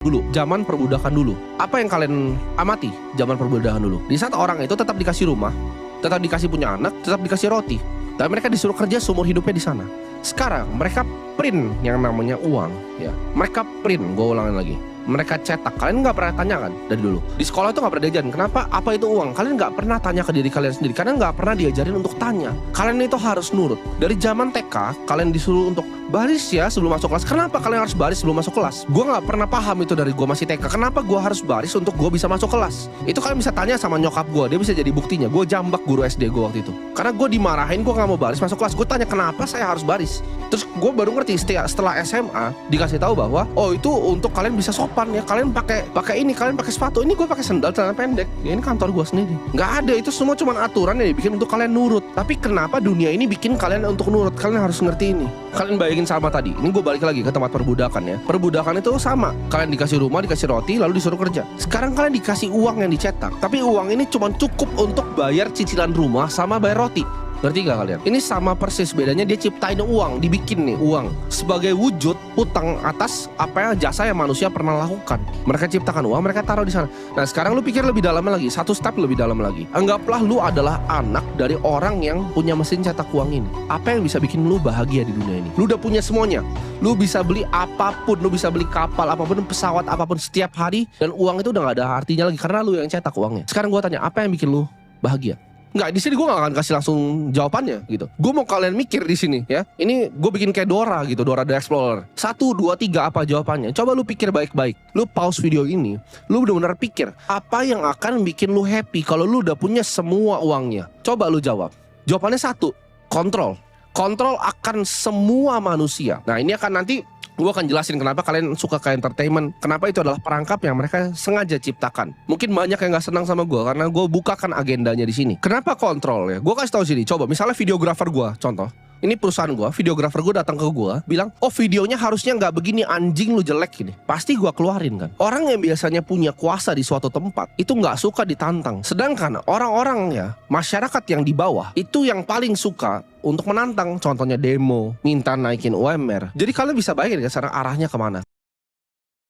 Dulu, zaman perbudakan dulu. Apa yang kalian amati zaman perbudakan dulu? Di saat orang itu tetap dikasih rumah, tetap dikasih punya anak, tetap dikasih roti. Dan mereka disuruh kerja seumur hidupnya di sana. Sekarang mereka print yang namanya uang, ya. Mereka print, gue ulangin lagi. Mereka cetak. Kalian nggak pernah tanya kan dari dulu? Di sekolah itu nggak pernah diajarin. Kenapa? Apa itu uang? Kalian nggak pernah tanya ke diri kalian sendiri. Karena nggak pernah diajarin untuk tanya. Kalian itu harus nurut. Dari zaman TK, kalian disuruh untuk baris ya sebelum masuk kelas. Kenapa kalian harus baris sebelum masuk kelas? Gue nggak pernah paham itu dari gue masih TK. Kenapa gue harus baris untuk gue bisa masuk kelas? Itu kalian bisa tanya sama nyokap gue. Dia bisa jadi buktinya. Gue jambak guru SD gue waktu itu. Karena gue dimarahin, gue nggak mau baris masuk kelas. Gue tanya kenapa saya harus baris. Terus gue baru ngerti setelah SMA dikasih tahu bahwa oh itu untuk kalian bisa sopan ya. Kalian pakai ini, kalian pakai sepatu. Ini gue pakai sendal celana pendek. Ya, ini kantor gue sendiri. Nggak ada, itu semua cuma aturan yang dibikin untuk kalian nurut. Tapi kenapa dunia ini bikin kalian untuk nurut? Kalian harus ngerti ini. Kalian bayangin sama tadi. Ini gue balik lagi ke tempat perbudakan ya. Perbudakan itu sama. Kalian dikasih rumah, dikasih roti, lalu disuruh kerja. Sekarang kalian dikasih uang yang dicetak. Tapi uang ini cuma cukup untuk bayar cicilan rumah sama bayar roti. Ngerti gak kalian? Ini sama persis, bedanya dia ciptain uang, dibikin nih uang sebagai wujud utang atas apa yang jasa yang manusia pernah lakukan. Mereka ciptakan uang, mereka taruh di sana. Nah sekarang lu pikir lebih dalam lagi, satu step lebih dalam lagi. Anggaplah lu adalah anak dari orang yang punya mesin cetak uang ini. Apa yang bisa bikin lu bahagia di dunia ini? Lu udah punya semuanya. Lu bisa beli apapun, lu bisa beli kapal apapun, pesawat apapun setiap hari, dan uang itu udah gak ada artinya lagi karena lu yang cetak uangnya. Sekarang gua tanya, apa yang bikin lu bahagia? Nggak, di sini gue nggak akan kasih langsung jawabannya gitu. Gue mau kalian mikir di sini ya. Ini gue bikin kayak Dora gitu, Dora the Explorer. 1, 2, 3 apa jawabannya? Coba lu pikir baik-baik. Lu pause video ini. Lu benar-benar pikir apa yang akan bikin lu happy kalau lu udah punya semua uangnya. Coba lu jawab. Jawabannya 1, kontrol. Kontrol akan semua manusia. Nah ini akan nanti gue akan jelasin kenapa kalian suka ke entertainment. Kenapa itu adalah perangkap yang mereka sengaja ciptakan. Mungkin banyak yang gak senang sama gue karena gue bukakan agendanya di sini. Kenapa kontrol ya? Gue kasih tahu sini. Coba misalnya videografer gue, contoh. Ini perusahaan gue, videografer gue datang ke gue, bilang, oh videonya harusnya nggak begini, anjing lu jelek gini. Pasti gue keluarin kan. Orang yang biasanya punya kuasa di suatu tempat, itu nggak suka ditantang. Sedangkan orang-orang ya, masyarakat yang di bawah, itu yang paling suka untuk menantang. Contohnya demo, minta naikin UMR. Jadi kalian bisa bayangin ya sekarang arahnya kemana.